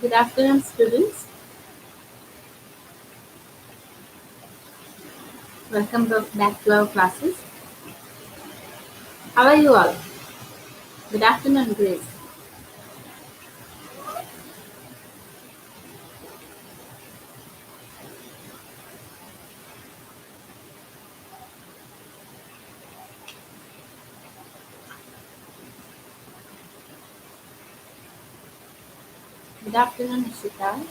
Good afternoon, students. Welcome back to our classes. How are you all? Good afternoon, Grace. Good afternoon, Ishita.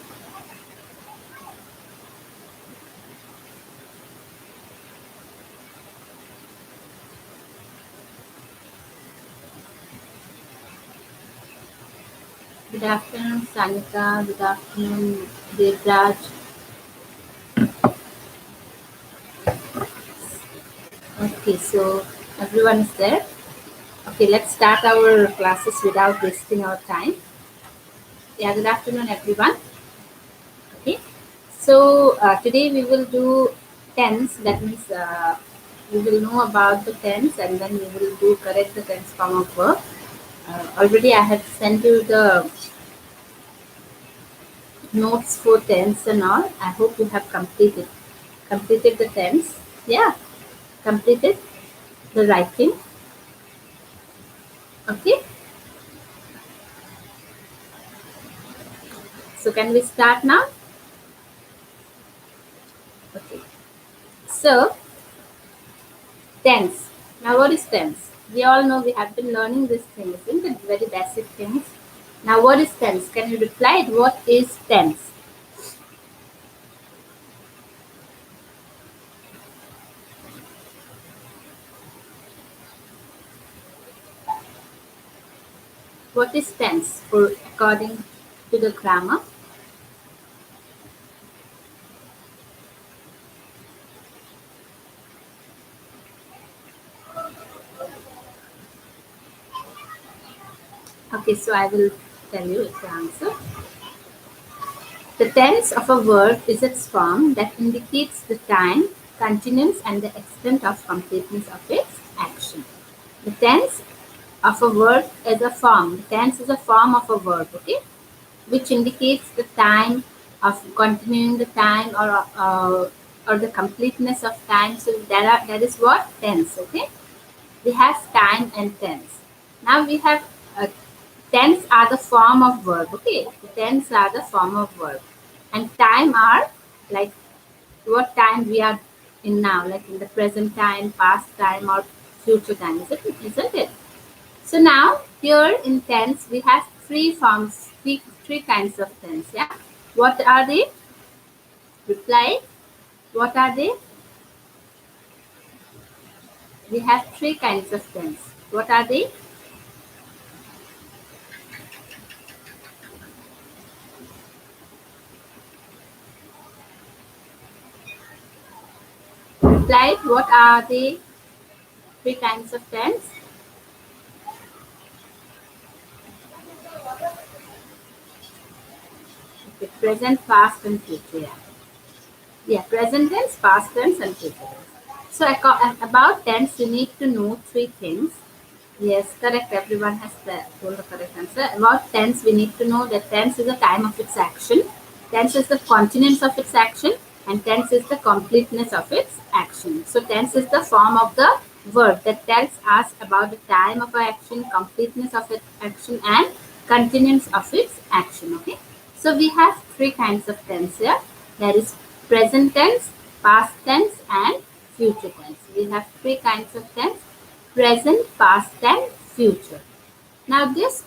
Good afternoon, Sanika. Good afternoon, Devraj. Okay, so everyone is there. Okay, let's start our classes without wasting our time. Yeah, good afternoon, everyone. Okay, so today we will do tense. That means we will know about the tense, and then we will do correct the tense form of verb. Already I have sent you the notes for tense and all. I hope you have completed the tense. Yeah, completed the writing. Okay, so can we start now? Okay, so tense. Now what is tense? We all know, we have been learning these things, isn't it? Very basic things. Now what is tense? Can you reply it? What is tense? What is tense for according to the grammar? Okay, so I will tell you the answer. The tense of a verb is its form that indicates the time, continuance, and the extent of completeness of its action. The tense of a verb is a form. The tense is a form of a verb, okay, which indicates the time of continuing the time or the completeness of time. So that is what tense, okay. We have time and tense. Now we have tense are the form of verb, okay. The tense are the form of verb, and time are like what time we are in now, like in the present time, past time, or future time, isn't it? So now here in tense we have three forms, three kinds of tense. Yeah, what are they? Reply. What are they? We have three kinds of tense. What are they? Reply. What are they? Three kinds of tense. Okay, present, past, and future. Yeah. Yeah, present tense, past tense, and future tense. So about tense, you need to know three things. Yes, correct. Everyone has told the correct answer. About tense, we need to know that tense is the time of its action, tense is the continuance of its action, and tense is the completeness of its action. So tense is the form of the verb that tells us about the time of our action, completeness of its action, and continuance of its action. Okay. So we have three kinds of tense here. There is present tense, past tense, and future tense. We have three kinds of tense: present, past, and future. Now this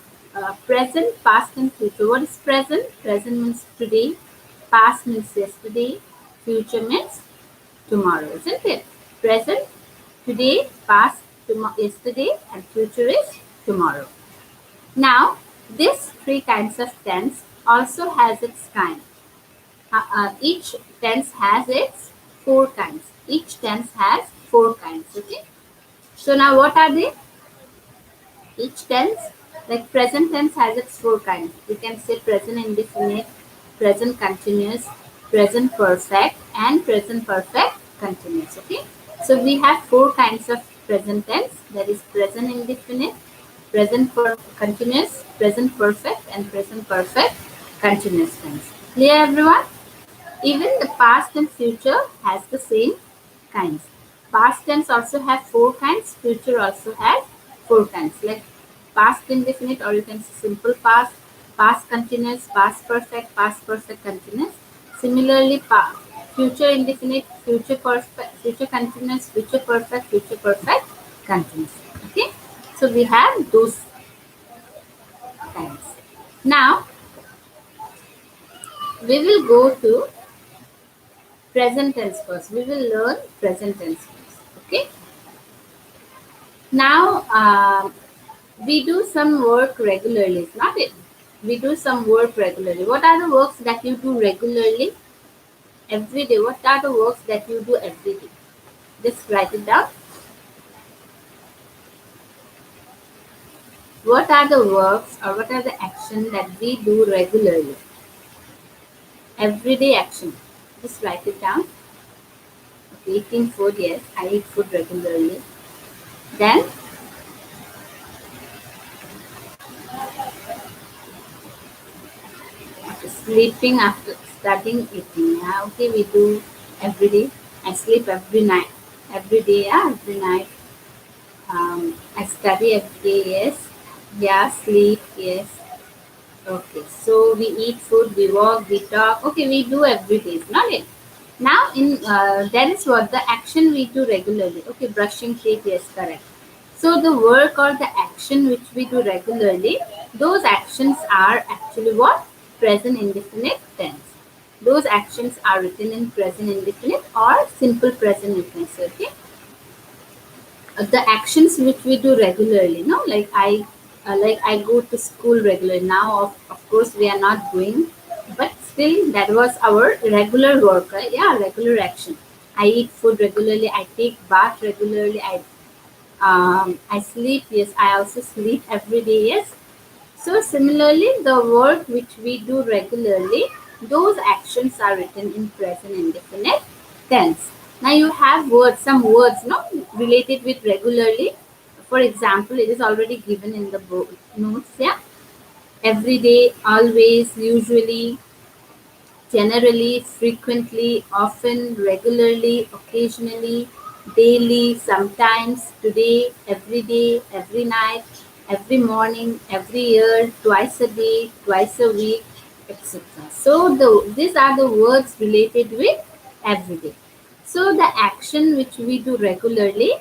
present, past, and future. What is present? Present means today, past means yesterday, future means tomorrow, isn't it? Present, today, past, yesterday, and future is tomorrow. Now, this three kinds of tense also has its kind. Each tense has its four kinds. Each tense has four kinds. Okay. So now, what are they? Each tense, like present tense has its four kinds. You can say present indefinite, present continuous, present perfect, and present perfect continuous. Okay. So we have four kinds of present tense. That is present indefinite, present continuous, present perfect, and present perfect continuous tense. Clear everyone? Even the past and future has the same kinds. Past tense also have 4 kinds, future also has 4 kinds. Like past indefinite, or you can say simple past, past continuous, past perfect continuous. Similarly, future indefinite, future perfect, future continuous, future perfect continuous. Okay, so we have those kinds. Now we will go to present tense first. We will learn present tense first. Okay. Now we do some work regularly, is not it? We do some work regularly. What are the works that you do regularly every day? What are the works that you do every day? Just write it down. What are the works or what are the action that we do regularly? Everyday action. Just write it down. Okay, eating food, yes, I eat food regularly. Then sleeping after studying, eating. Yeah, okay, we do every day. I sleep every night. Every day, yeah, every night. I study every day, yes. Yeah, sleep, yes. Okay, so we eat food, we walk, we talk. Okay, we do every day, is not it? Now, that is what the action we do regularly. Okay, brushing teeth, yes, correct. So the work or the action which we do regularly, those actions are actually what? Present indefinite tense. Those actions are written in present indefinite or simple present you can say. Okay, the actions which we do regularly, no, like I go to school regularly. Now of course we are not going, but still that was our regular work, right? Yeah, regular action. I eat food regularly, I take bath regularly, I sleep, yes, I also sleep every day, yes. So similarly, the work which we do regularly, those actions are written in present indefinite tense. Now you have words, some words, no, related with regularly. For example, it is already given in the notes. Yeah, every day, always, usually, generally, frequently, often, regularly, occasionally, daily, sometimes, today, every night, every morning, every year, twice a day, twice a week, etc. So these are the words related with every day. So the action which we do regularly,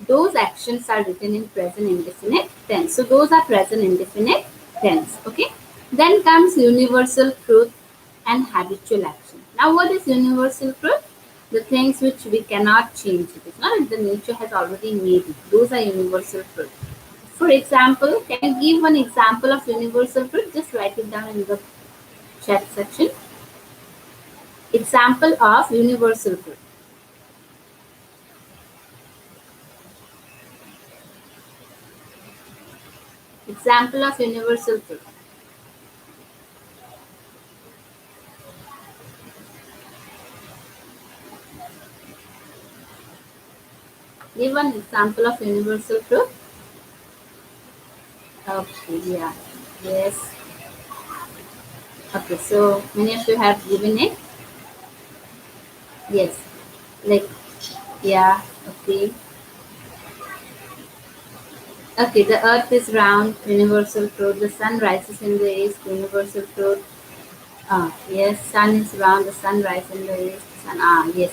those actions are written in present indefinite tense. So those are present indefinite tense. Okay. Then comes universal truth and habitual action. Now, what is universal truth? The things which we cannot change. It is not that the nature has already made it. Those are universal truth. For example, can you give one example of universal truth? Just write it down in the chat section. Example of universal truth. Example of universal truth. Give one example of universal truth. Okay, yeah. Yes. Okay, so many of you have given it. Yes. Like, yeah, okay. Okay, the earth is round, universal truth. The sun rises in the east, universal truth. Yes, sun is round, the sun rises in the east, sun, yes.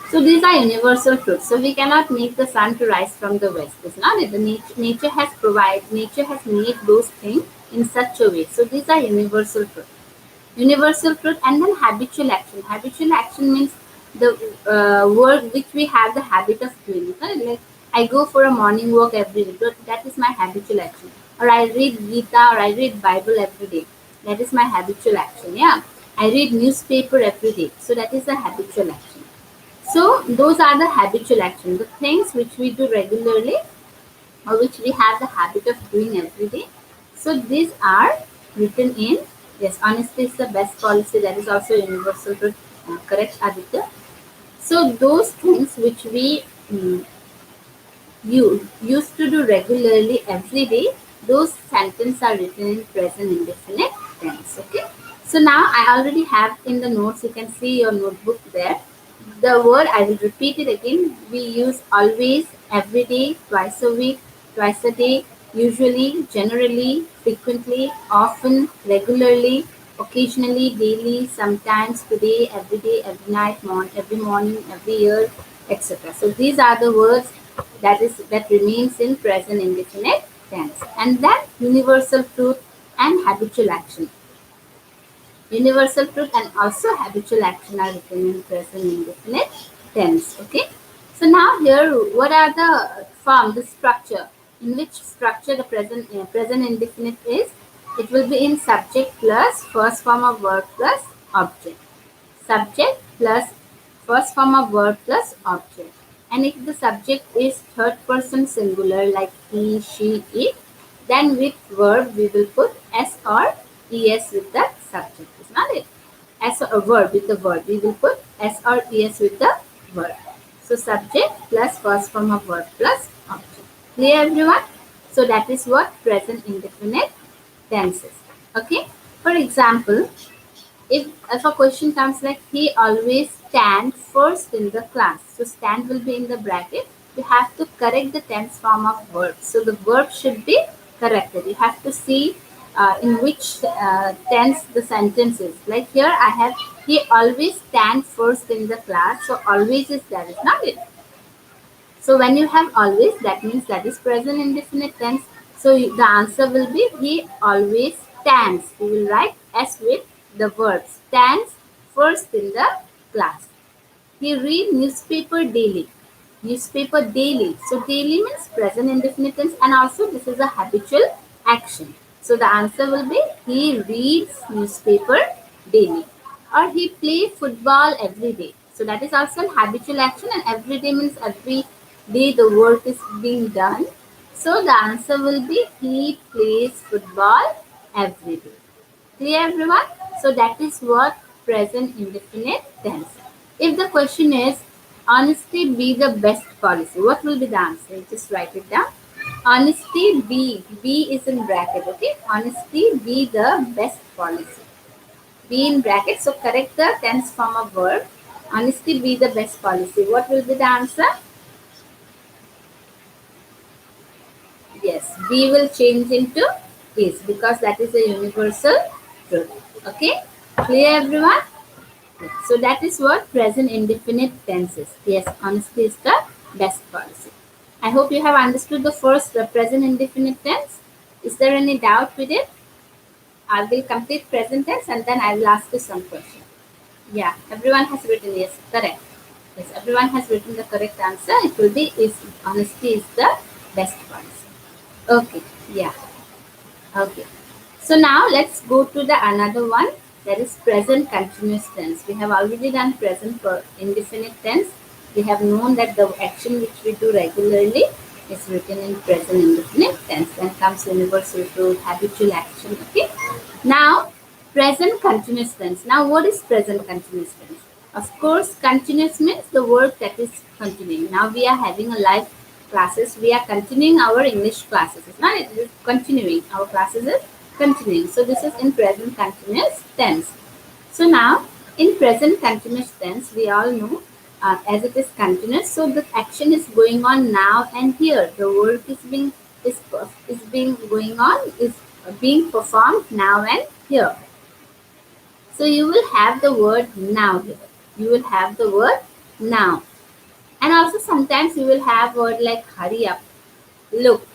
So these are universal truths. So we cannot make the sun to rise from the west. It's not it. The nature has made those things in such a way. So these are universal truths. Universal truth, and then habitual action. Habitual action means the work which we have the habit of doing. Like I go for a morning walk every day. That is my habitual action. Or I read Gita or I read Bible every day. That is my habitual action. Yeah. I read newspaper every day. So that is a habitual action. So those are the habitual action. The things which we do regularly or which we have the habit of doing every day. So these are written in, yes, honesty is the best policy. That is also universal truth. Correct, Aditya? So those things which we used to do regularly every day, those sentences are written in present indefinite tense. Okay. So now I already have in the notes, you can see your notebook there. The word, I will repeat it again. We use always, every day, twice a week, twice a day, usually, generally, frequently, often, regularly, occasionally, daily, sometimes, today, every night, every morning, every year, etc. So these are the words that remains in present indefinite tense. And then universal truth and habitual action. Universal truth and also habitual action are written in present indefinite tense. Okay. So now here, what are the form, the structure? In which structure the present indefinite is? It will be in subject plus first form of verb plus object. Subject plus first form of verb plus object. And if the subject is third person singular like he, she, it, then with verb we will put s or es with the subject. Is not it? S or verb with the verb. We will put s or es with the verb. So subject plus first form of verb plus object. Clear everyone? So that is what present indefinite tense is. Okay. For example, if a question comes like he always stands first in the class, so stand will be in the bracket. You have to correct the tense form of verb. So the verb should be corrected. You have to see in which tense the sentence is. Like here I have he always stands first in the class. So always is there, is not it? So when you have always, that means that is present indefinite tense. So the answer will be he always stands. We will write S with the verb stands first in the class. He read newspaper daily. Newspaper daily. So daily means present indefinite tense, and also this is a habitual action. So the answer will be he reads newspaper daily. Or he play football every day. So that is also an habitual action, and every day means every day the work is being done. So the answer will be he plays football every day. Clear everyone? So that is what present indefinite tense. If the question is honesty be the best policy, what will be the answer? Just write it down. Honesty be is in bracket, okay? Honesty be the best policy. Be in bracket, so correct the tense form of verb. Honesty be the best policy. What will be the answer? Yes, be will change into is because that is a universal truth. Okay, clear everyone? Yes. So that is what present indefinite tense is. Yes, honesty is the best policy. I hope you have understood the first, the present indefinite tense. Is there any doubt with it? I will complete present tense and then I will ask you some question. Yeah, everyone has written yes, correct. Yes, everyone has written the correct answer. It will be is honesty is the best policy. Okay, yeah. Okay. So now let's go to the another one, that is present continuous tense. We have already done present for indefinite tense. We have known that the action which we do regularly is written in present indefinite tense. Then comes universal truth, habitual action. Okay. Now present continuous tense. Now what is present continuous tense? Of course, continuous means the work that is continuing. Now we are having a live classes. We are continuing our English classes. It's not, it is continuing. Our classes is continuing. So this is in present continuous tense. So now in present continuous tense, we all know as it is continuous. So the action is going on now and here. The work is being going on, is being performed now and here. So you will have the word now here. You will have the word now. And also sometimes you will have word like hurry up, look,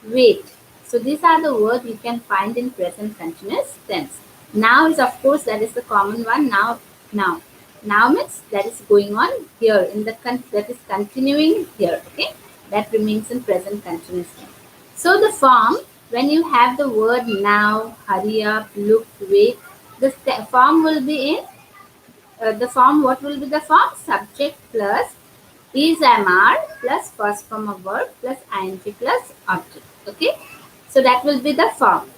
wait. So these are the words you can find in present continuous tense. Now is, of course, that is the common one. Now. Now means that is going on here in the that is continuing here. Okay, that remains in present continuous tense. So the form, when you have the word now, hurry up, look, wait, the form will be in the form. What will be the form? Subject plus is am are plus first form of verb plus ing plus object. Okay, so that will be the form.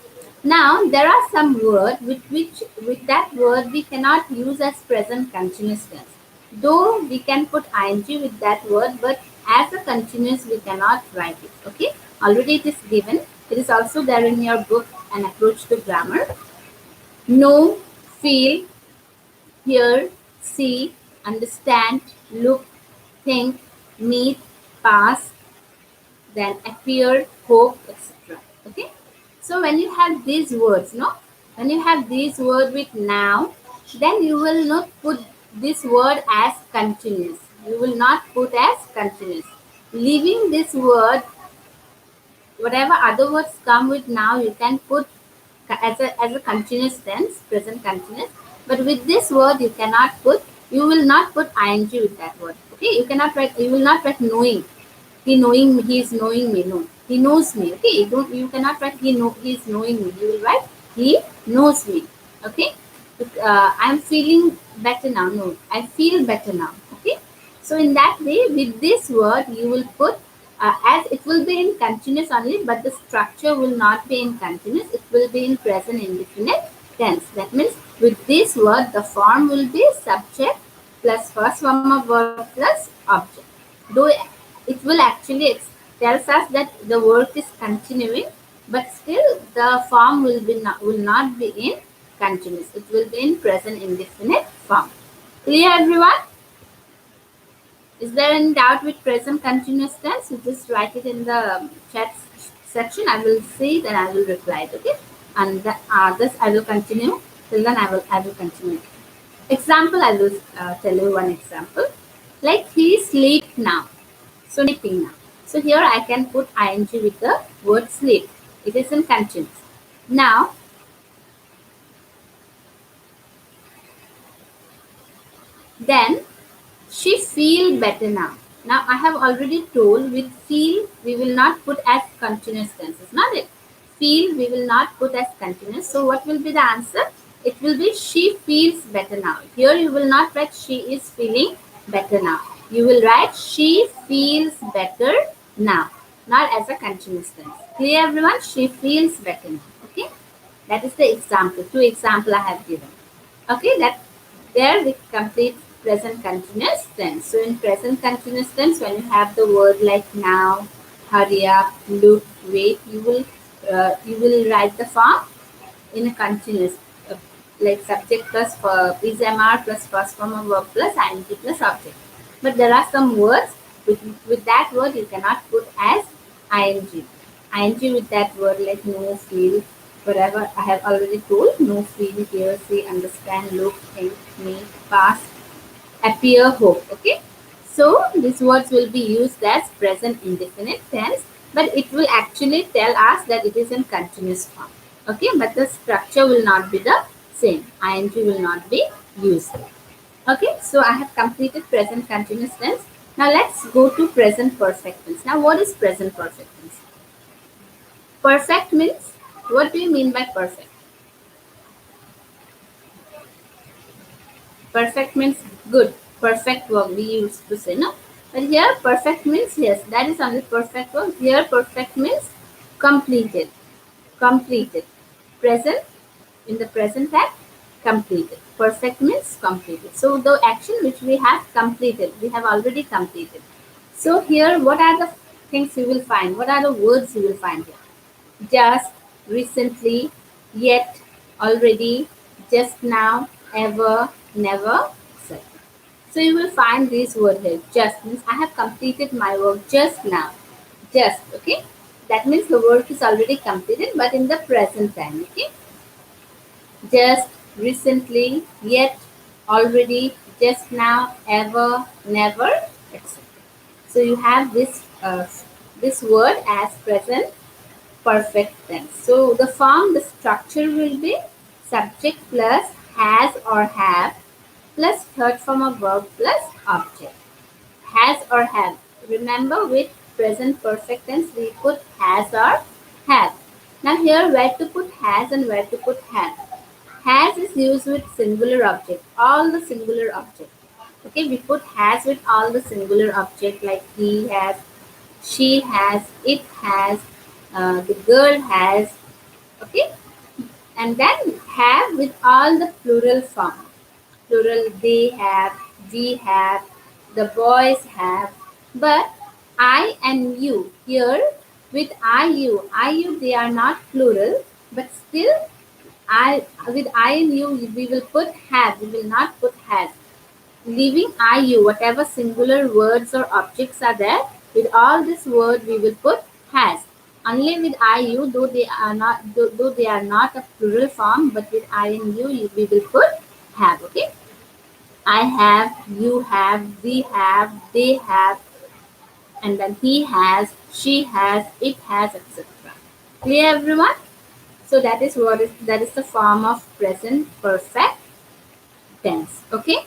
Now there are some words with that word we cannot use as present continuous tense. Though we can put ing with that word, but as a continuous we cannot write it. Okay, already it is given. It is also there in your book, An Approach to Grammar. Know, feel, hear, see, understand, look, think, meet, pass, then appear, hope, etc. Okay. So when you have these words, no, when you have these words with now, then you will not put this word as continuous. You will not put as continuous. Leaving this word, whatever other words come with now, you can put as a continuous tense, present continuous. But with this word, you cannot put. You will not put ing with that word. Okay, you cannot write. You will not write knowing. He is knowing me. No, he knows me. Okay, you cannot write he is knowing me. You will write he knows me. Okay, I am feeling better now. No, I feel better now. Okay, so in that way, with this word, you will put as it will be in continuous only, but the structure will not be in continuous. It will be in present indefinite tense. That means with this word, the form will be subject plus first form of verb plus object. Though it will actually tells us that the work is continuing, but still the form will not be in continuous. It will be in present indefinite form. Clear, everyone? Is there any doubt with present continuous tense? You just write it in the chat section. I will see, then I will reply it. Okay, and this I will continue. Till then, I will continue. Example, I will tell you one example. Like he sleep now. So sleeping now. So here I can put ing with the word sleep. It is in continuous. Now, then she feel better now. Now I have already told with feel we will not put as continuous tenses, not it? Feel we will not put as continuous. So what will be the answer? It will be she feels better now. Here you will not write she is feeling better now. You will write she feels better now, not as a continuous tense. Clear, everyone? She feels better now. Okay, that is the example. Two example I have given. Okay, that there we complete present continuous tense. So in present continuous tense, when you have the word like now, hurry up, look, wait, you will write the form in a continuous, uh, like subject plus is mr plus first form of verb plus ing plus object. But there are some words with that word you cannot put as ing. Ing with that word like know, feel, whatever I have already told. Know, feel, hear, see, understand, look, think, meet, pass, appear, hope. Okay, so these words will be used as present indefinite tense, but it will actually tell us that it is in continuous form. Okay, but the structure will not be the same. Ing will not be used. Okay, so I have completed present continuous tense. Now let's go to present perfect tense. Now what is present perfect tense? Perfect means, what do you mean by perfect? Perfect means good, perfect work we used to say, no? But here perfect means, yes, that is only perfect work. Here perfect means completed, completed. Present, in the present tense, completed. Perfect means completed. So the action which we have completed, we have already completed. So here what are the things you will find? What are the words you will find here? Just, recently, yet, already, just now, ever, never, etc. So you will find this word here. Just means I have completed my work just now. Just, okay? That means the work is already completed, but in the present time, okay? Just, recently, yet, already, just now, ever, never, etc. So you have this word as present perfect tense. So the form, the structure will be subject plus has or have plus third form of verb plus object. Has or have. Remember with present perfect tense we put has or have. Now here where to put has and where to put have. Has is used with singular object, all the singular object. Okay, we put has with all the singular object like he has, she has, it has, the girl has, okay, and then have with all the plural form. Plural, they have, we have, the boys have, but I and you here with I you they are not plural, but still I with I and you we will put have. We will not put has. Leaving IU, whatever singular words or objects are there, with all this word we will put has. Only with IU, though they are not a plural form, but with I and you we will put have. Okay. I have, you have, we have, they have, and then he has, she has, it has, etc. Clear, everyone? So that is the form of present perfect tense. Okay.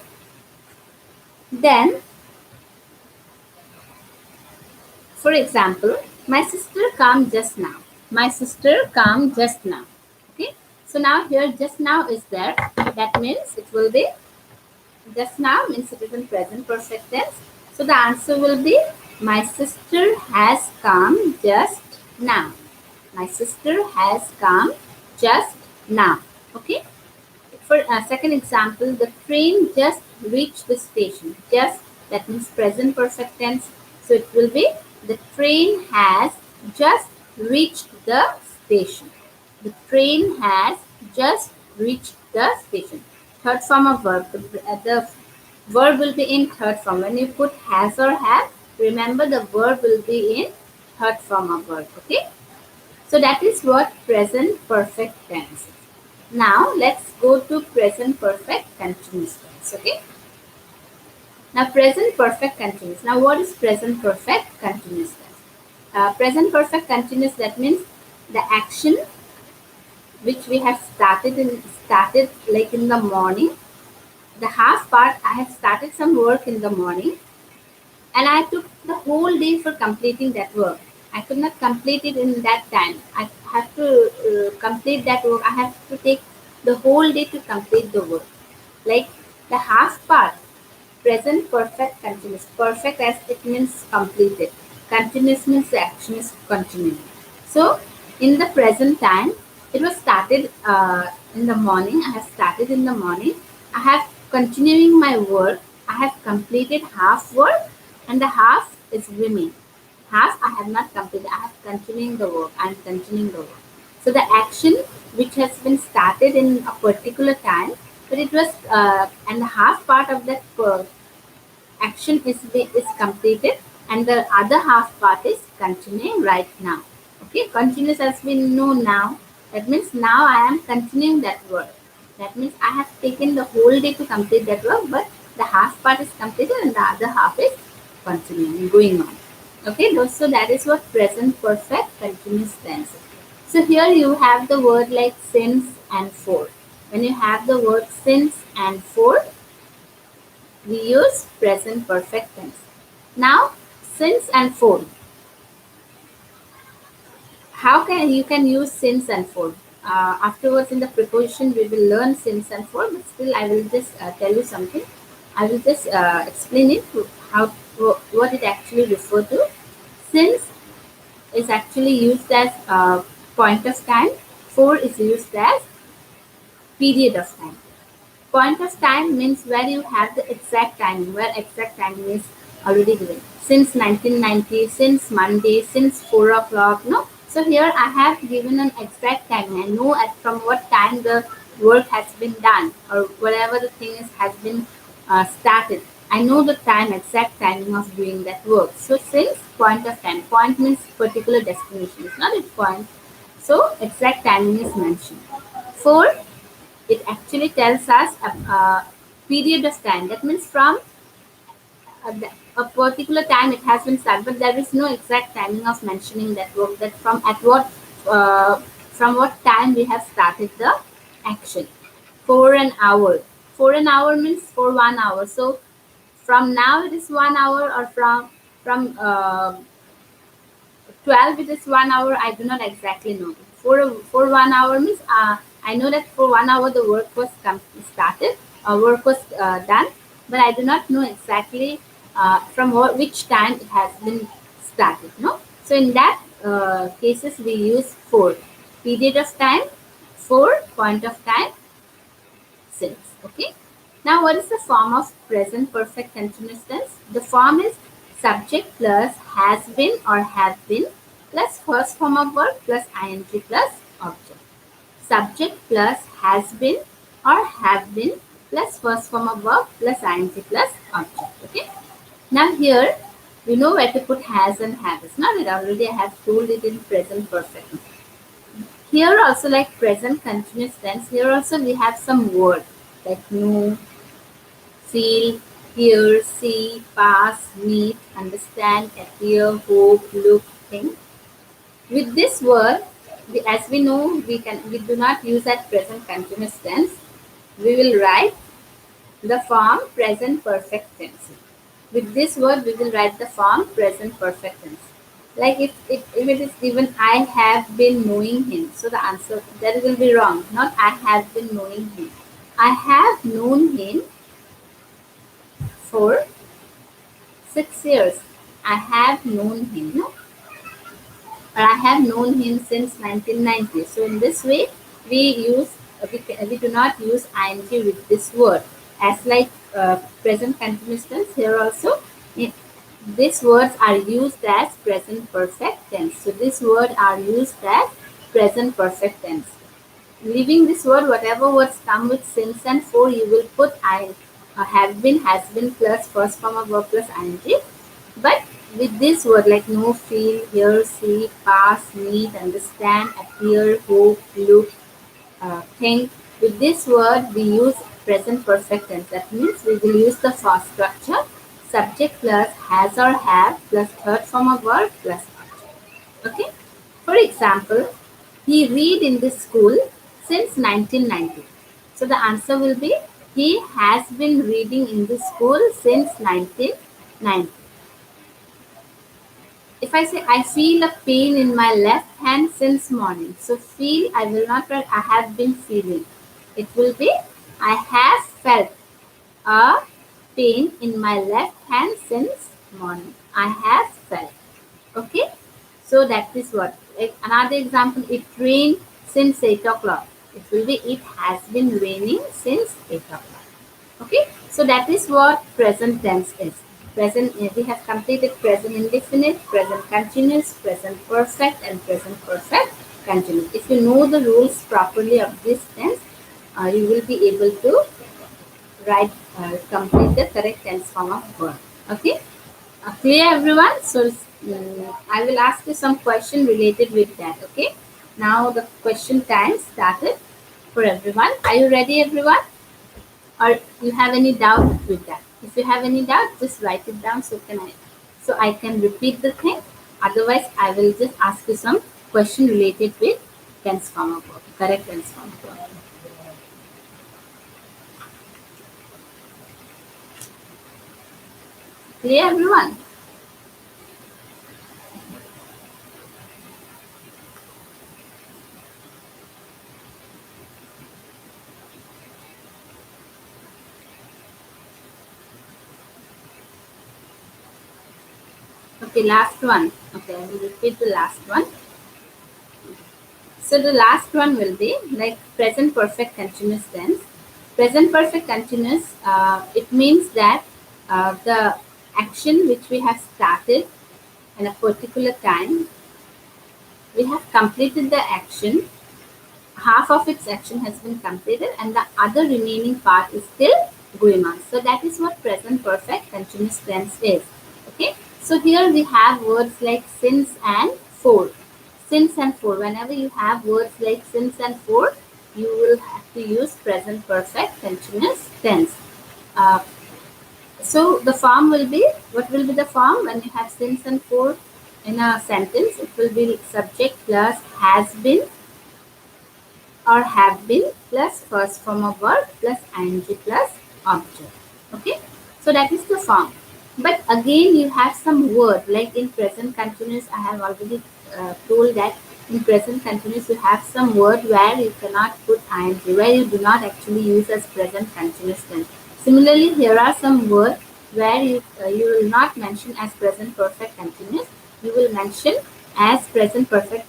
Then, for example, my sister come just now. My sister come just now. Okay. So now here just now is there. That means it will be just now means it is in present perfect tense. So the answer will be my sister has come just now. My sister has come just now. Okay. For a second example, the train just reached the station. Just, that means present perfect tense. So it will be the train has just reached the station. The train has just reached the station. Third form of verb. The verb will be in third form. When you put has or have, remember the verb will be in third form of verb. Okay. So that is what present perfect tense is. Now let's go to present perfect continuous tense. Okay. Now present perfect continuous. Now what is present perfect continuous tense? Present perfect continuous, that means the action which we have started like in the morning. The half part, I have started some work in the morning and I took the whole day for completing that work. I could not complete it in that time. I have to complete that work. I have to take the whole day to complete the work. Like the half part, present perfect continuous. Perfect as it means completed. Continuous means the action is continuing. So in the present time, it was started in the morning. I have started in the morning. I have continuing my work. I have completed half work and the half is remain. Half I have not completed. I have continuing the work. I am continuing the work. So the action which has been started in a particular time, but it was and the half part of that action is completed and the other half part is continuing right now. Okay, continuous as we know now. That means now I am continuing that work. That means I have taken the whole day to complete that work, but the half part is completed and the other half is continuing, going on. Okay, so that is what present perfect continuous tense is. So here you have the word like since and for. When you have the word since and for, we use present perfect tense. Now, since and for. How can you can use since and for? Afterwards, in the preposition, we will learn since and for. But still, I will just tell you something. I will just explain it how what it actually refers to. Since is actually used as point of time. For is used as period of time. Point of time means where you have the exact timing, where exact timing is already given. Since 1990, since Monday, since 4 o'clock, no? So here I have given an exact timing. I know from what time the work has been done or whatever the thing is has been started. I know the time, exact timing of doing that work. So since point of time, point means particular destination, it's not a point. So exact timing is mentioned. For it actually tells us a period of time. That means from a particular time it has been started, but there is no exact timing of mentioning that work. That uh, from what time we have started the action. For an hour. For an hour means for 1 hour. So from now it is 1 hour, or from 12 it is 1 hour. I do not exactly know. For 1 hour means I know that for 1 hour the work was started, work was done, but I do not know exactly from which time it has been started. No, so in that cases we use for period of time, for point of time, since. Okay. Now, what is the form of present perfect continuous tense? The form is subject plus has been or have been plus first form of verb plus ing plus object. subject plus has been or have been plus first form of verb plus ing plus object. Okay. Now here we know where to put has and have. It's not it already I have told it in present perfect. Here also like present continuous tense, here also we have some word like know, feel, hear, see, pass, meet, understand, appear, hope, look, think. With this word, as we know, we do not use at present continuous tense. We will write the form present perfect tense. With this word, we will write the form present perfect tense. Like if it is given, I have been knowing him. So the answer that will be wrong. Not I have been knowing him. I have known him for 6 years. I have known him. No? Or I have known him since 1990. So in this way, we use we do not use ing with this word. As like present continuous tense, here also these words are used as present perfect tense. So these words are used as present perfect tense. Leaving this word, whatever words come with since and for, you will put ing, have been, has been plus first form of verb plus ing. But with this word like know, feel, hear, see, pass, meet, understand, appear, hope, look, think. With this word, we use present perfect tense. That means we will use the first structure subject plus has or have plus third form of verb plus object. Okay. For example, he read in this school since 1990. So the answer will be he has been reading in this school since 1990. If I say I feel a pain in my left hand since morning. So feel, I will not write I have been feeling. It will be I have felt a pain in my left hand since morning. I have felt. Okay. So that is what. Like another example, it rained since 8 o'clock. It will be it has been raining since 8 o'clock. Okay. So that is what present tense is. Present, we have completed present indefinite, present continuous, present perfect, and present perfect continuous. If you know the rules properly of this tense, you will be able to write, complete the correct tense form of verb. Okay, clear everyone? So I will ask you some question related with that. Okay, now the question time started for everyone. Are you ready, everyone? Or you have any doubt with that? If you have any doubt, just write it down so I can repeat the thing. Otherwise, I will just ask you some question related with tense form of verb, correct tense form of verb. Clear, everyone? Okay, last one. Okay, I will repeat the last one. So the last one will be like present perfect continuous tense. Present perfect continuous, it means that the action which we have started in a particular time, we have completed the action, half of its action has been completed and the other remaining part is still going on. So that is what present perfect continuous tense is. Okay. So here we have words like since and for. Since and for. Whenever you have words like since and for, you will have to use present perfect continuous tense. So the form will be, what will be the form when you have since and for in a sentence? It will be subject plus has been or have been plus first form of verb plus ing plus object. Okay, so that is the form. But again, you have some word like in present continuous. I have already told that in present continuous you have some word where you cannot put ing, where you do not actually use as present continuous tense. Similarly, here are some words where you will not mention as present perfect continuous. You will mention as present perfect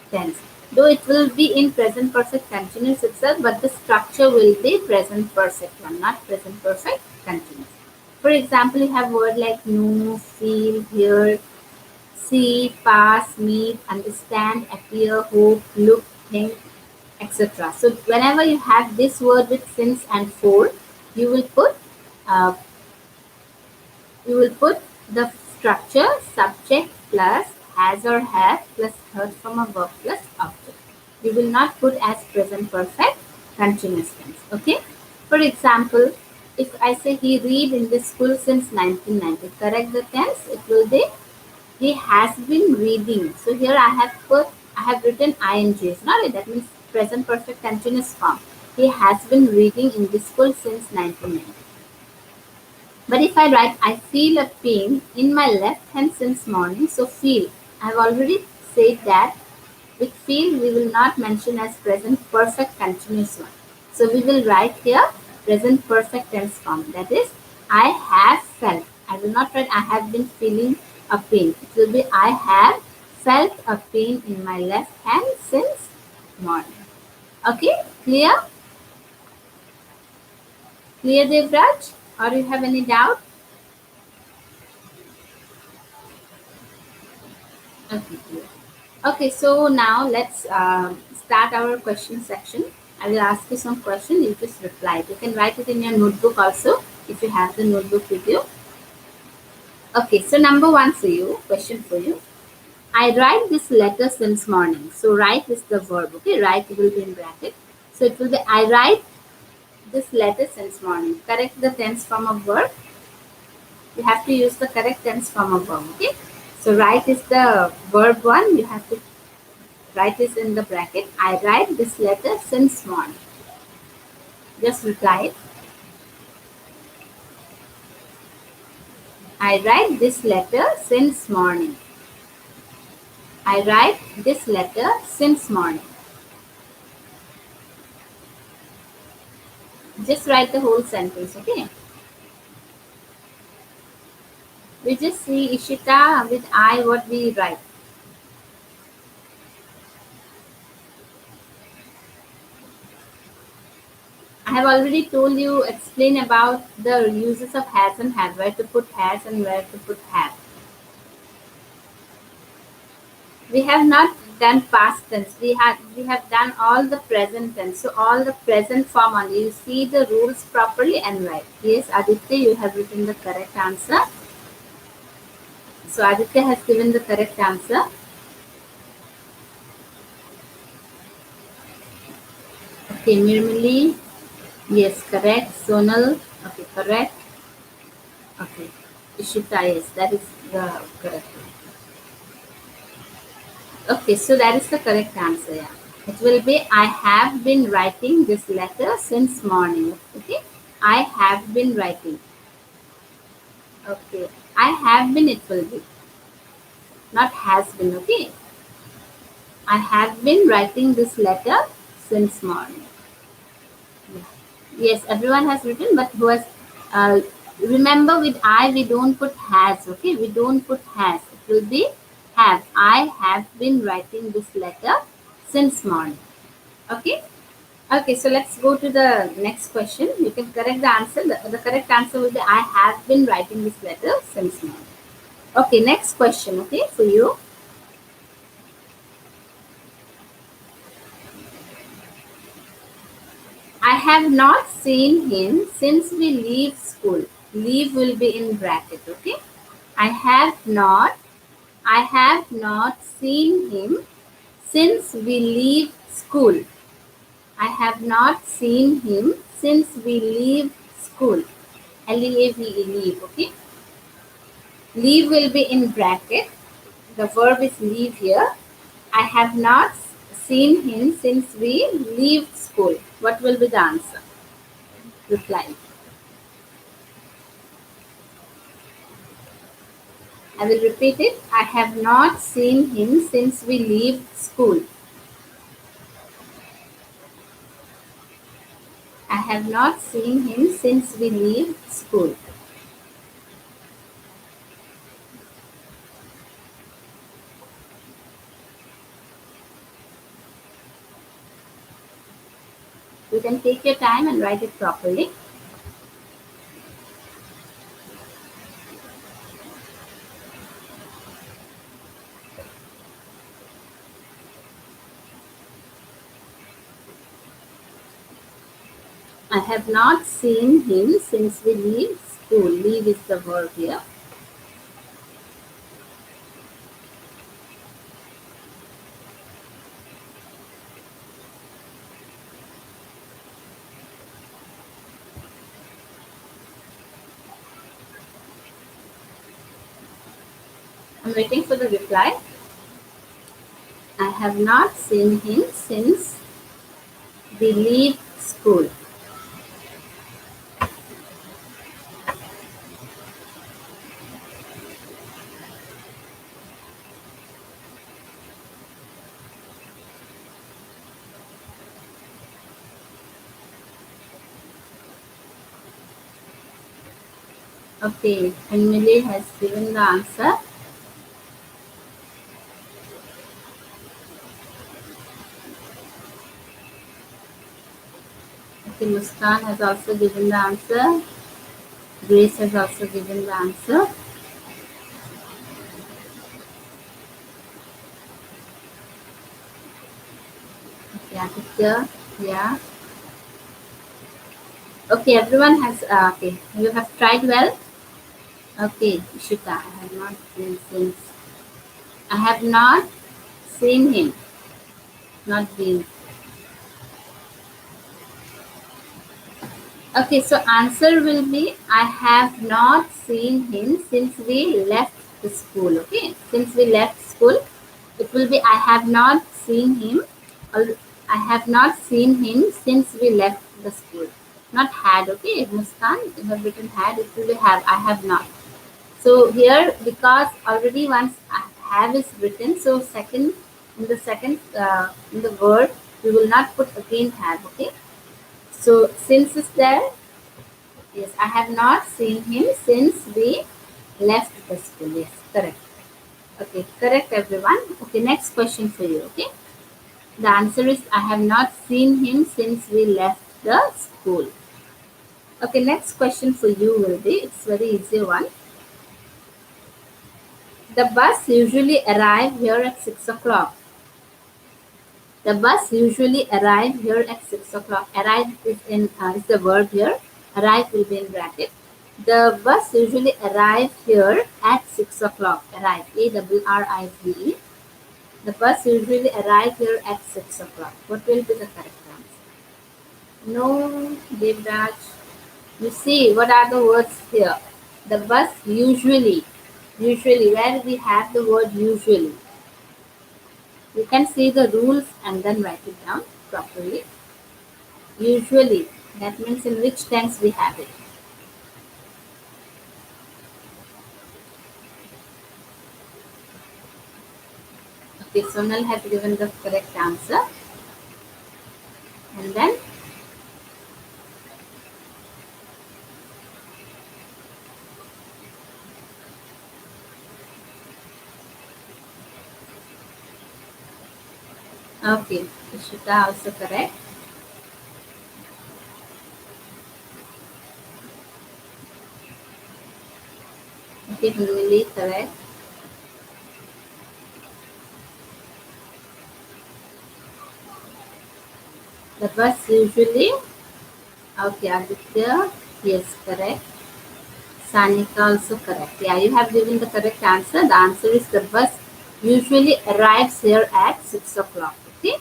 tense. Though it will be in present perfect continuous itself, but the structure will be present perfect one, not present perfect continuous. For example, you have word like know, feel, hear, see, pass, meet, understand, appear, hope, look, think. etc. So whenever you have this word with since and for, you will put uh, the structure subject plus has or have plus third form of verb plus object. You will not put as present perfect continuous tense. Okay. For example, if I say he read in this school since 1990, correct the tense. It will be he has been reading. So here I have written ing. It's not it. That means present perfect continuous form. He has been reading in this school since 1990. But if I write, I feel a pain in my left hand since morning. So feel, I've already said that with feel we will not mention as present perfect continuous one. So we will write here present perfect tense form. That is, I have felt. I will not write I have been feeling a pain. It will be I have felt a pain in my left hand since morning. Okay, clear? Clear, Devraj? Or you have any doubt? Okay, clear. Okay, so now let's start our question section. I will ask you some questions. You just reply. You can write it in your notebook also if you have the notebook with you. Okay, so number one for you, question for you. I write this letter since morning. So write is the verb. Okay, write will be in bracket. So it will be I write this letter since morning. Correct the tense form of verb. You have to use the correct tense form of verb. Okay. So write is the verb one. You have to write is in the bracket. I write this letter since morning. Just reply. I write this letter since morning. I write this letter since morning. Just write the whole sentence, okay? We just see Ishita with I what we write. I have already told you, explain about the uses of has and have, where to put has and where to put have. We have not done past tense. We have done all the present tense. So all the present form only. You see the rules properly and write. Yes, Aditya, you have written the correct answer. So Aditya has given the correct answer. Okay, Mirmili. Yes, correct. Sonal. Okay, correct. Okay. Ishita, yes, that is the correct one. Okay, so that is the correct answer. Yeah. It will be I have been writing this letter since morning. Okay. I have been writing. Okay. I have been it will be. Not has been. Okay. I have been writing this letter since morning. Yeah. Yes, everyone has written, but who has remember with I we don't put has, okay? We don't put has. It will be have. I have been writing this letter since morning. Okay? Okay, so let's go to the next question. You can correct the answer. The correct answer will be I have been writing this letter since morning. Okay, next question, okay, for you. I have not seen him since we leave school. Leave will be in bracket, okay? I have not I have not seen him since we leave school. I have not seen him since we leave school. L-E-A-V-E, leave, okay? Leave will be in bracket. The verb is leave here. I have not seen him since we leave school. What will be the answer? Reply. I will repeat it. I have not seen him since we leave school. I have not seen him since we leave school. You can take your time and write it properly. I have not seen him since we leave school. Leave is the verb here. I'm waiting for the reply. I have not seen him since we leave school. Okay, Emily has given the answer. Okay, Muskan has also given the answer. Grace has also given the answer. Okay, Aditya, yeah. Okay, everyone has, okay, you have tried well. Okay, Ishita, I have not been since. I have not seen him, not been. Okay, so answer will be I have not seen him since we left the school. Okay, since we left school, it will be I have not seen him. Or I have not seen him since we left the school. Not had. Okay, Muskan, you have written had. It will be have. I have not. So here, because already once have is written, so second in the word we will not put again have. Okay. So since is there, yes, I have not seen him since we left the school. Yes, correct. Okay, correct everyone. Okay, next question for you. Okay, the answer is I have not seen him since we left the school. Okay, next question for you will be it's very easy one. The bus usually arrive here at 6 o'clock. The bus usually arrive here at 6 o'clock. Arrive is the verb here. Arrive will be in bracket. The bus usually arrive here at 6 o'clock. Arrive. ARRIVE. The bus usually arrive here at 6 o'clock. What will be the correct answer? No, Devraj. You see, what are the words here? The bus usually. Usually, where we have the word usually. You can see the rules and then write it down properly. Usually, that means in which tense we have it. Okay, Sonal has given the correct answer. And then, okay, Ishita also correct. Okay, Lily correct. The bus usually, okay, Aditya, yes, correct. Sanika also correct. Yeah, you have given the correct answer. The answer is the bus usually arrives here at 6 o'clock. Okay,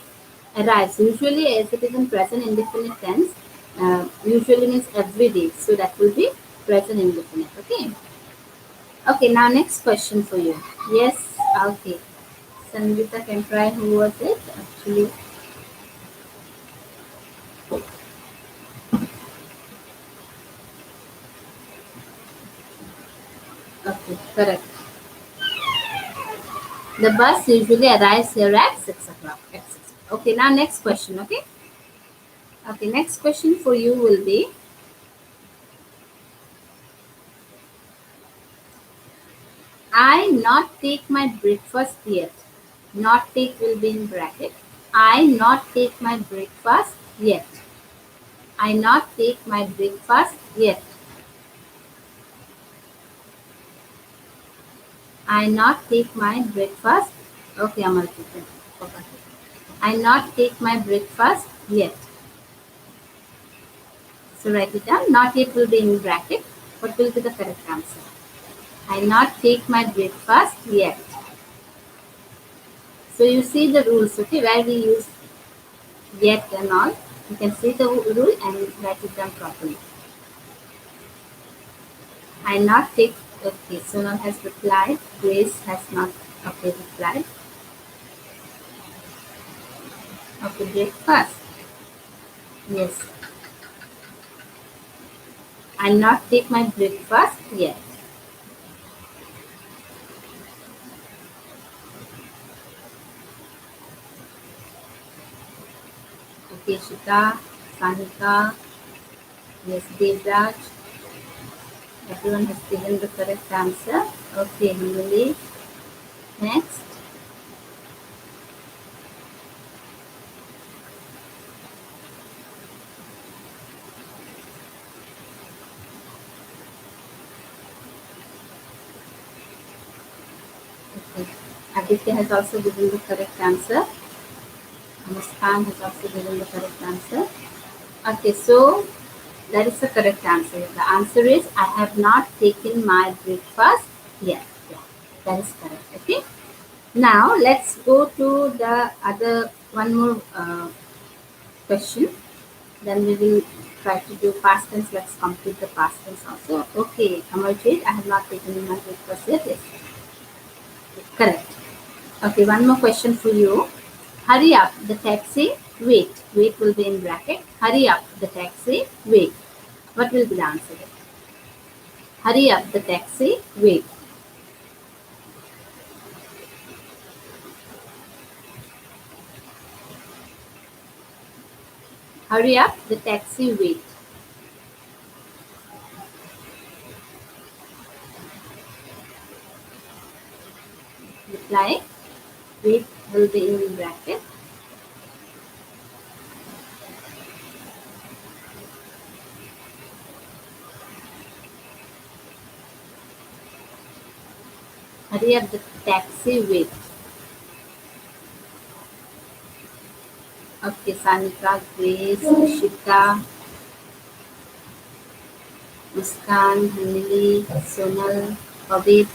arrives usually as it is in present indefinite tense. Usually means every day, so that will be present indefinite. Okay. Okay. Now next question for you. Yes. Okay. Sangeeta can try. Who was it actually? Okay. Correct. The bus usually arrives here at 6 o'clock. At 6. Okay. Now next question. Okay. Okay. Next question for you will be I not take my breakfast yet. Not take will be in bracket. I not take my breakfast yet. I not take my breakfast yet. I not take my breakfast. Okay, Amal. Okay. I not take my breakfast yet. So write it down. Not yet will be in bracket. What will be the correct answer? I not take my breakfast yet. So you see the rules, okay, where we use yet and all. You can see the rule and write it down properly. I not take, okay, Sonal has replied. Grace has not, okay, replied. Okay, breakfast. Yes. I not take my breakfast yet. Okay, Shita, Sanika, yes, Devraj. Everyone has given the correct answer. Okay, Himali. Next. Okay. Aditya has also given the correct answer. Muskan has also given the correct answer. Okay, so that is the correct answer. The answer is I have not taken my breakfast yet. Yeah, that is correct. Okay. Now let's go to the other one more question. Then we will try to do past tense. Let's complete the past tense also. Okay, Amarjit, I have not taken my breakfast yet. Yes, correct. Okay, one more question for you. Hurry up, the taxi, wait. Wait will be in bracket. Hurry up, the taxi, wait. What will be the answer? Hurry up, the taxi, wait. Hurry up, the taxi, wait. Reply, wait will be in bracket. Hurry up, the taxi, wait. Okay, Sanika, Grace, Shita, Muskan, Hanili, Sonal, Pavit,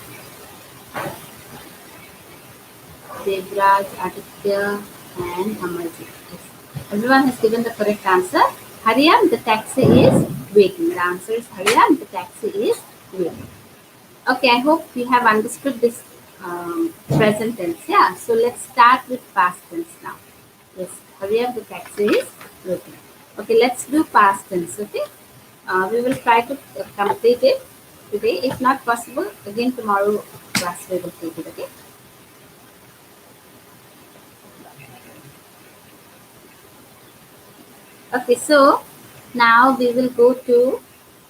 Devraj, Aditya, and Amarjit. Yes. Everyone has given the correct answer. Hurry up, the taxi is waiting. The answer is hurry up, the taxi is waiting. Okay, I hope you have understood this present tense. Yeah, so let's start with past tense now. Yes, hurry up, the taxi is waiting. Okay, let's do past tense. Okay, we will try to complete it today. If not possible, again tomorrow class we will take it. Okay. Okay, so now we will go to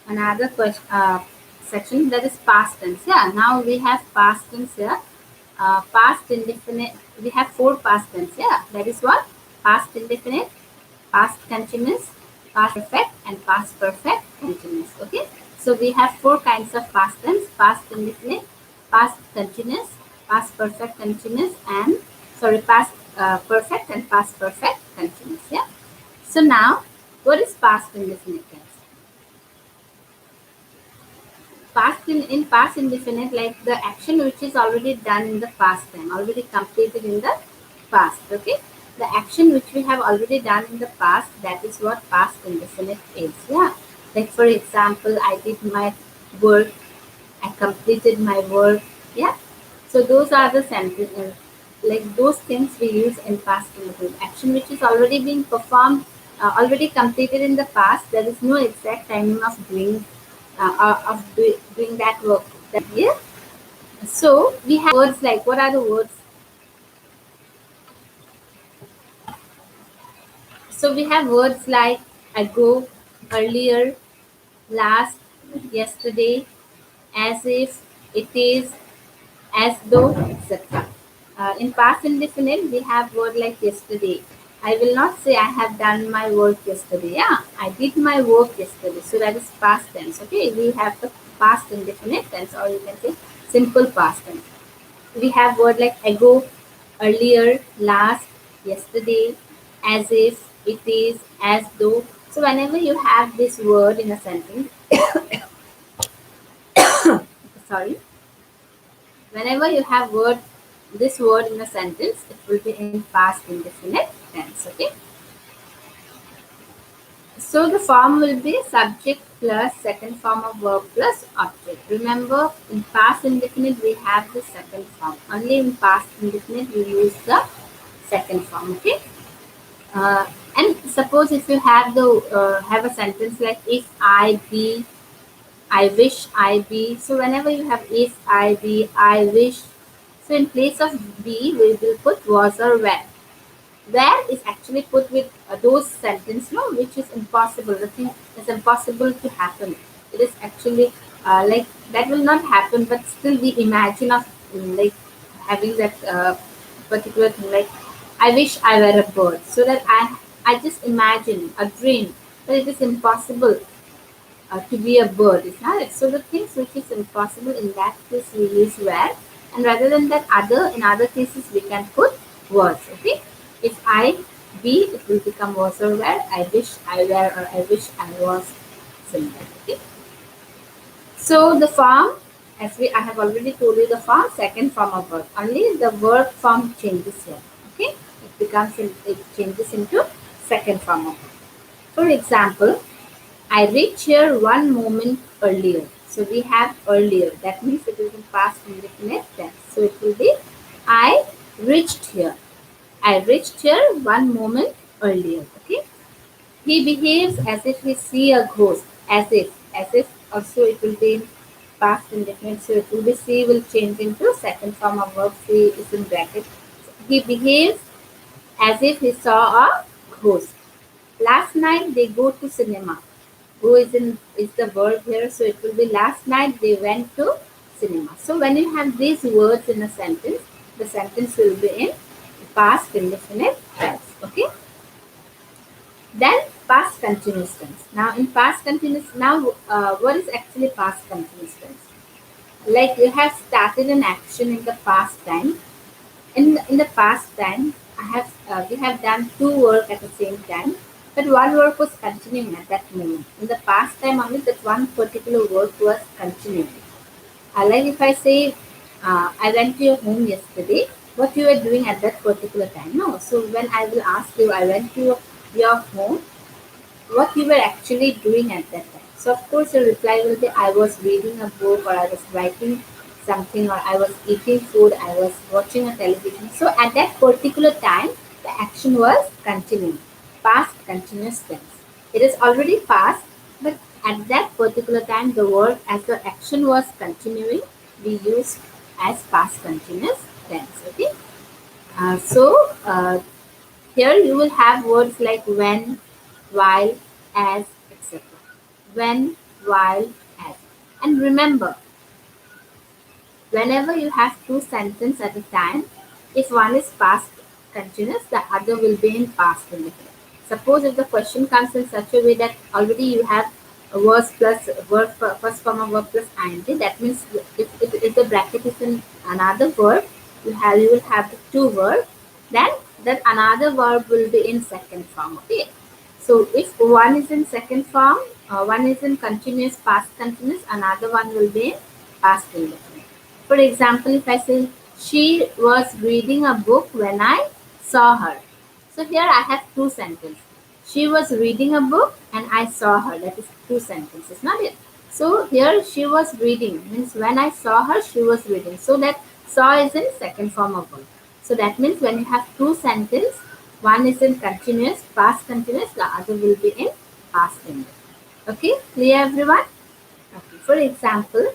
another question, section, that is past tense. Yeah, now we have past tense here. Past indefinite, we have four past tense. Yeah, that is what? Past indefinite, past continuous, past perfect, and past perfect continuous. Okay, so we have four kinds of past tense: past indefinite, past continuous, past perfect continuous, and sorry, past perfect and past perfect continuous. Yeah. So now, what is past indefinite tense? In past indefinite, like the action which is already done in the past time, already completed in the past. Okay, the action which we have already done in the past, that is what past indefinite is. Yeah, like for example, I did my work, I completed my work. Yeah, so those are the sentences, like those things we use in past indefinite. Action which is already being performed, already completed in the past. There is no exact timing of doing that work. Yeah. So we have words like, what are the words? So we have words like ago, earlier, last, yesterday, as if, it is, as though, etc. In past indefinite, we have word like yesterday. I will not say I have done my work yesterday. Yeah, I did my work yesterday. So that is past tense. Okay, we have the past indefinite tense, or you can say simple past tense. We have word like ago, earlier, last, yesterday, as if, it is, as though, So whenever you have this word in a sentence, sorry, whenever you have this word in a sentence, it will be in past indefinite tense. Okay. So the form will be subject plus second form of verb plus object. Remember, in past indefinite we have the second form. Only in past indefinite we use the second form. Okay. Uh, and suppose if you have a sentence like if I be, I wish I be. So whenever you have if I be, I wish. So in place of be, we will put was or were. Where is actually put with those sentence, no, which is impossible. The thing is impossible to happen. It is actually like that will not happen, but still we imagine of like having that particular thing. Like I wish I were a bird, so that I just imagine a dream, but it is impossible to be a bird, is not it? So the things which is impossible in that case we use were, and rather than that in other cases we can put was. Okay, if I be, it will become was or were. I wish I were or I wish I was, similar. Okay, so the form, I have already told you the form, second form of verb. Only the verb form changes here. Okay, it changes into second form of verb. For example, I reached here one moment earlier. So we have earlier. That means it is in past indefinite tense. So it will be I reached here. I reached here one moment earlier. Okay. He behaves as if he see a ghost. As if also it will be in past indefinite. So it will be see will change into second form of verb. See is in bracket. He behaves as if he saw a ghost. Last night they go to cinema. Go is the verb here, so it will be last night they went to cinema. So when you have these words in a sentence, the sentence will be in past indefinite tense. Okay. Then past continuous tense. Now in past continuous, what is actually past continuous tense? Like you have started an action in the past time. In the past time, we have done two work at the same time, but one work was continuing at that moment. In the past time only, that one particular work was continuing. Like if I say, I went to your home yesterday, what you were doing at that particular time? No. So when I will ask you, I went to your home, what you were actually doing at that time. So of course your reply will be I was reading a book, or I was writing something, or I was eating food, I was watching a television. So at that particular time the action was continuing. Past continuous tense. It is already past, but at that particular time the word as the action was continuing, we use as past continuous tense. Okay. So here you will have words like when, while, as, etc. When, while, as. And remember, whenever you have two sentences at a time, if one is past continuous, the other will be in past indefinite. Suppose if the question comes in such a way that already you have a verb plus verb, first form of verb plus ing, that means if the bracket is in another verb, you will have the two verbs, then that another verb will be in second form. Okay. So if one is in second form, one is in continuous past continuous, another one will be in past indefinite. For example, if I say she was reading a book when I saw her. So here I have two sentences. She was reading a book and I saw her. That is two sentences, not it? So here she was reading means when I saw her she was reading. So that saw is in second form of verb. So that means when you have two sentences, one is in continuous, past continuous, the other will be in past tense. Okay, clear everyone? Okay. For example,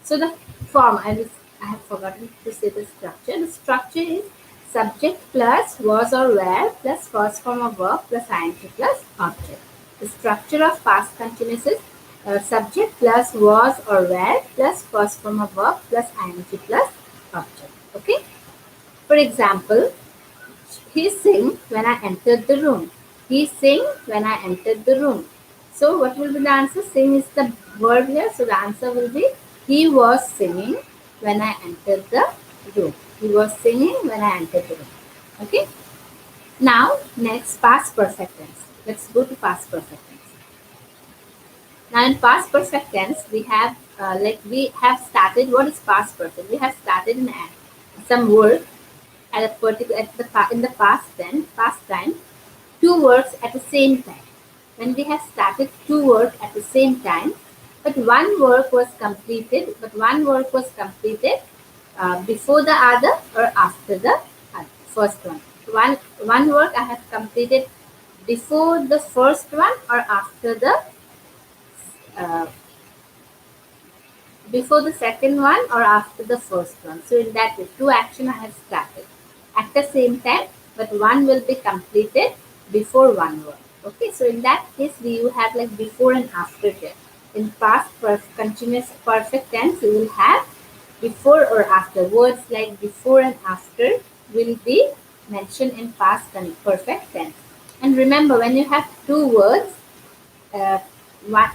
so the form I have forgotten to say the structure. The structure is subject plus was or were plus first form of verb plus ing plus object. The structure of past continuous is subject plus was or were plus first form of verb plus ing plus object. Okay. For example, he sing when I entered the room. He sing when I entered the room. So what will be the answer? Sing is the verb here. So the answer will be he was singing when I entered the room. He was singing when I entered the room. Okay. Now next past perfect tense. Let's go to past perfect tense. Now in past perfect tense, we have we have started. What is past perfect? We have started some work at a particular in the past time, two works at the same time. When we have started two work at the same time, but one work was completed before the other or after the first one. One work I have completed before the first one or after the uh, before the second one or after the first one. So in that way, two action I have started at the same time, but one will be completed before one work. Okay, so in that case, we will have like before and after here. In past continuous perfect tense, we will have before or after. Words like before and after will be mentioned in past and perfect tense. And remember, when you have two words, uh,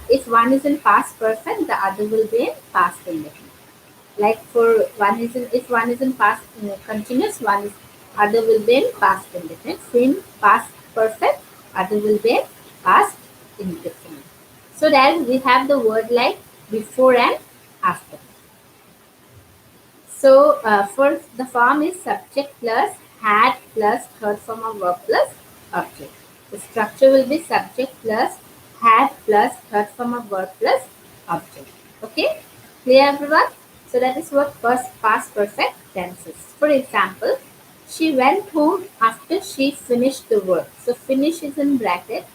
if one is in past perfect, the other will be in past indefinite. Like for one is in, if one is in past continuous, one is other will be in past indefinite. Same past perfect, other will be in past indefinite. So that we have the word like before and after. So for the form is subject plus had plus third form of verb plus object. The structure will be subject plus had plus third form of verb plus object. Okay, clear everyone? So that is what past perfect tense is. For example, she went home after she finished the work. So finish is in bracket.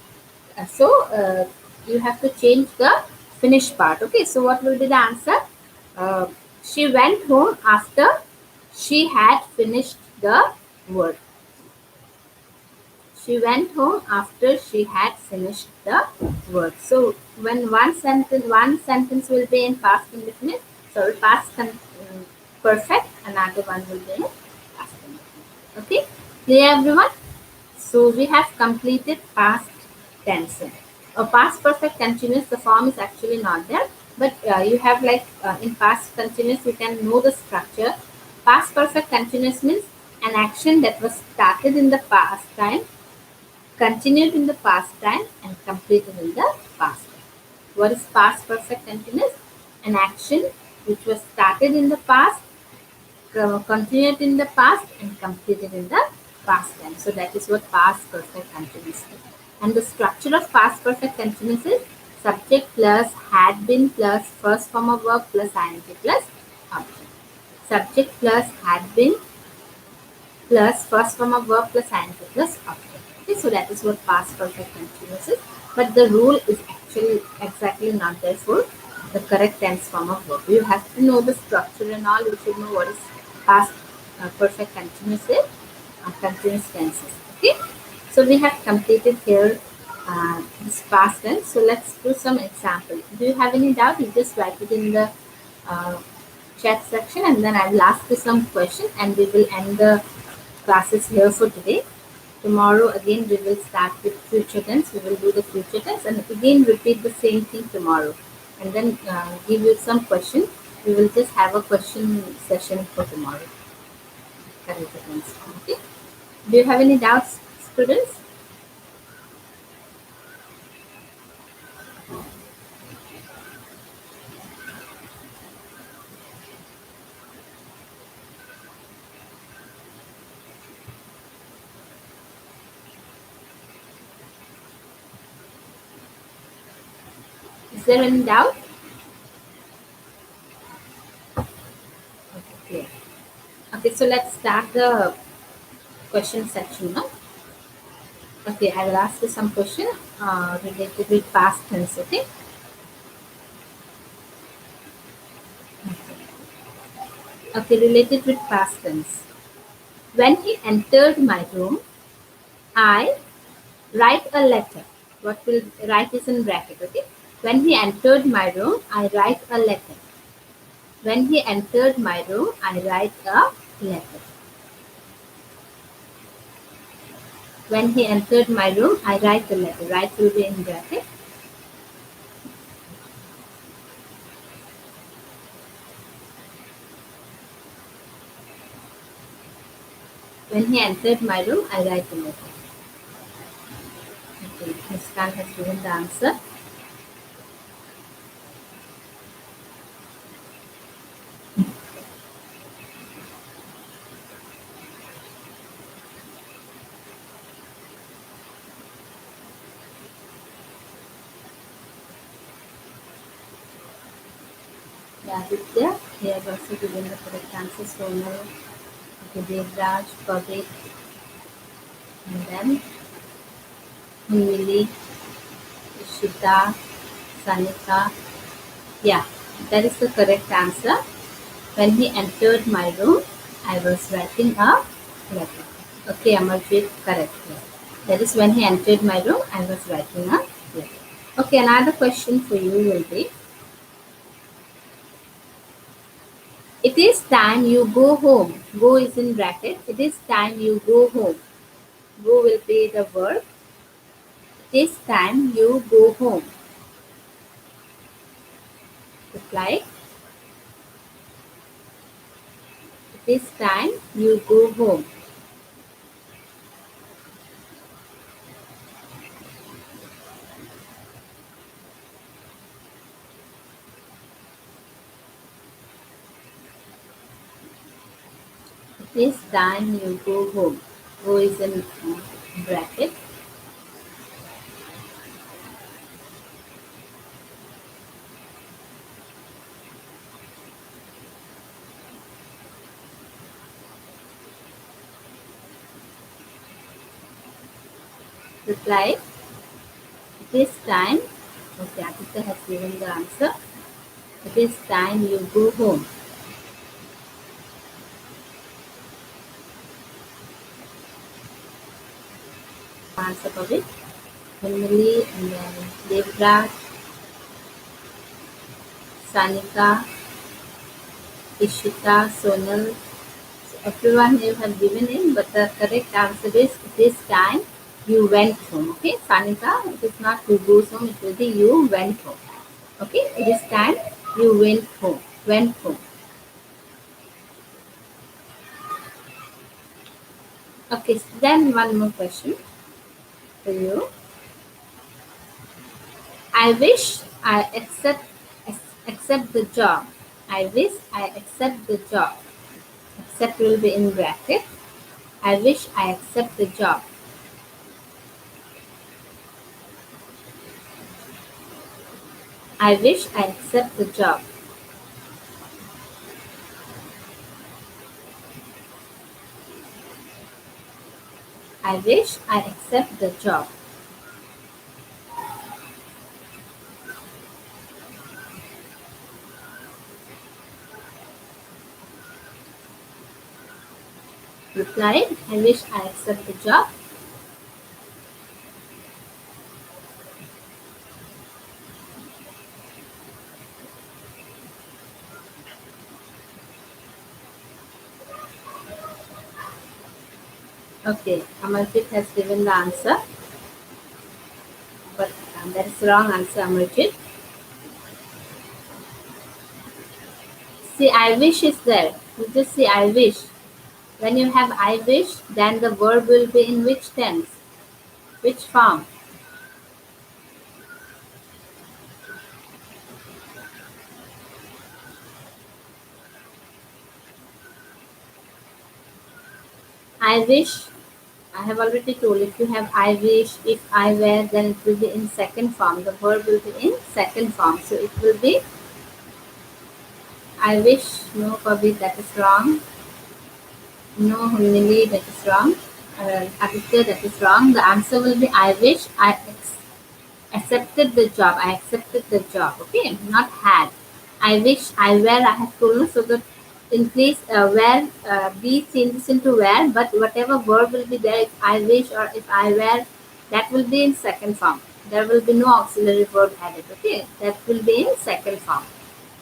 So you have to change the finish part. Okay, so what will be the answer? Uh, she went home after she had finished the work. She went home after she had finished the work. So when one sentence will be in past indefinite, sorry, perfect, another one will be in past indefinite. Okay, clear everyone? So we have completed past tense. Past perfect continuous, the form is actually not there, but you have in past continuous, you can know the structure. Past perfect continuous means an action that was started in the past time, continued in the past time, and completed in the past time. What is past perfect continuous? An action which was started in the past, continued in the past, and completed in the past tense. So that is what past perfect continuous is. And the structure of past perfect continuous is subject plus had been plus first form of verb plus ing plus object. Subject plus had been plus first form of verb plus ing plus object. Okay, so that is what past perfect continuous is. But the rule is actually exactly not there for the correct tense form of verb. You have to know the structure and all. You should know what is past perfect continuous is, continuous tenses. Okay, so we have completed here this past tense. So let's do some example. Do you have any doubt? You just write it in the uh, chat section, and then I will ask you some question, and we will end the classes here for today. Tomorrow again we will start with future tense. We will do the future tense and again repeat the same thing tomorrow, and then give you some question. We will just have a question session for tomorrow. Correct tense. Okay. Do you have any doubts, students? Is there any doubt? Okay. Okay. So let's start the question section now. Okay, I will ask you some question related with past tense. Okay. Okay, related with past tense. When he entered my room, I write a letter. What will write is in bracket, okay? When he entered my room, I write a letter. When he entered my room, I write a letter. When he entered my room, I write a letter. Write will be in bracket. When he entered my room, I write a letter. Okay, Ms. Khan has given the answer. Aditya, he has also given the correct answer. Sonal, okay, Devraj, Pavit, and then Mili, Ishita, Sanika. Yeah, that is the correct answer. When he entered my room, I was writing a letter. Okay, Amarjit, correct. Yeah. That is when he entered my room, I was writing a letter. Okay, another question for you will be, it is time you go home. Go is in bracket. It is time you go home. Go will be the verb. It is time you go home. Reply. It is time you go home. It is time you go home. Go is in bracket. Reply. It is time. Okay, Aditya has given the answer. It is time you go home. Answer for it. Emily and then Devraj, Sanika, Ishita, Sonal. So everyone you have given in, but the correct answer is it is time you went home. Okay, Sanika, it is not who goes home, it will be you went home. Okay, it is time you went home. Went home. Okay, so then one more question for you. I wish I accept the job. I wish I accept the job. Accept will be in bracket. I wish I accept the job. I wish I accept the job. I wish I accept the job. Reply. I wish I accept the job. Okay, Amarjit has given the answer, but that is wrong answer, Amarjit. See, I wish is there. You just say I wish. When you have I wish, then the verb will be in which tense? Which form? I wish, I have already told, if you have I wish, if I were, then it will be in second form. The verb will be in second form. So it will be I wish. No, Kavi, that is wrong. No, Hunmili, that is wrong. Aditya, that is wrong. The answer will be I wish I accepted the job. I accepted the job. Okay, not had. I wish I were. I have told you, so that in place where be changes into where, but whatever verb will be there, if I wish or if I were, that will be in second form. There will be no auxiliary verb added. Okay, that will be in second form.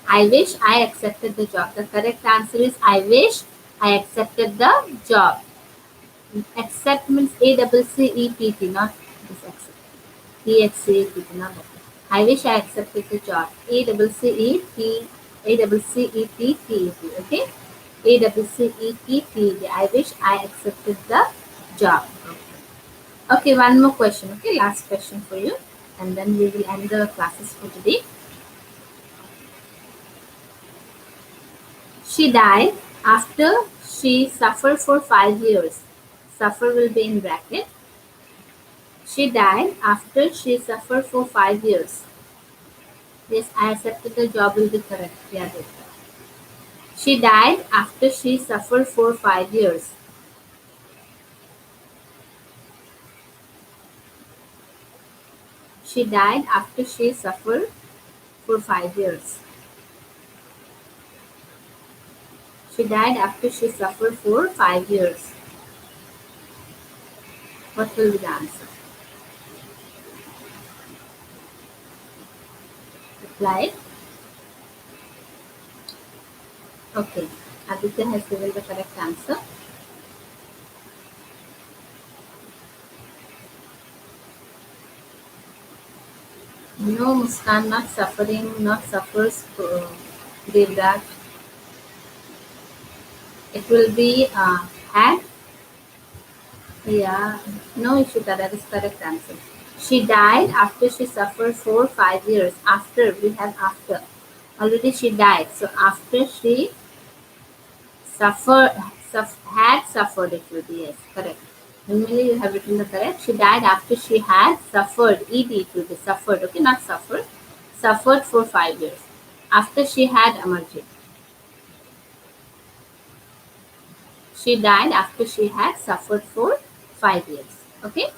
I wish I accepted the job. The correct answer is I wish I accepted the job. Accept means ACCEPT, not this accept. EXCEPT, not that. I wish I accepted the job. ACCEPT. Okay? ACCEPT. I wish I accepted the job. Okay, one more question. Okay, last question for you. And then we will end the classes for today. She died after she suffered for 5 years. Suffer will be in bracket. She died after she suffered for 5 years. Yes, I accepted the job will be correct. Yeah, She died after she suffered for 5 years. She died after she suffered for 5 years. She died after she suffered for 5 years. What will be the answer? Reply. Okay. Aditya has given the correct answer. No, Muskan, not suffering, not suffers. Devraj. It will be had. Yeah, no, Ishita, that is correct answer. She died after she suffered for 5 years. After, we have after. Already she died. So after she suffered, had suffered, it will be yes, correct. Normally you have written the correct. She died after she had suffered. Ed, it will be suffered. Okay, not suffered. Suffered for 5 years. After she had Amarjit. She died after she had suffered for 5 years. Okay.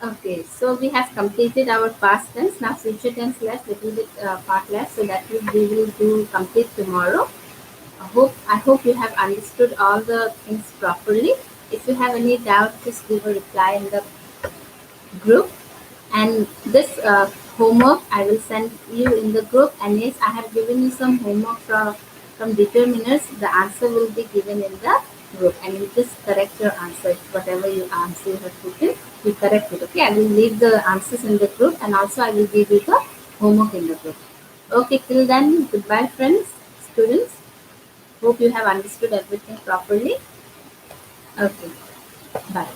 Okay, so we have completed our past tense. Now future tense left, little bit part left, so that we will do complete tomorrow. I hope you have understood all the things properly. If you have any doubt, just give a reply in the group. And this homework I will send you in the group. And yes, I have given you some homework from determiners. The answer will be given in the group, and you just correct your answer. Whatever you answer you have put in, you correct it. Okay, I will leave the answers in the group, and also I will give you the homework in the group. Okay, till then, goodbye, friends, students. Hope you have understood everything properly. Okay, bye.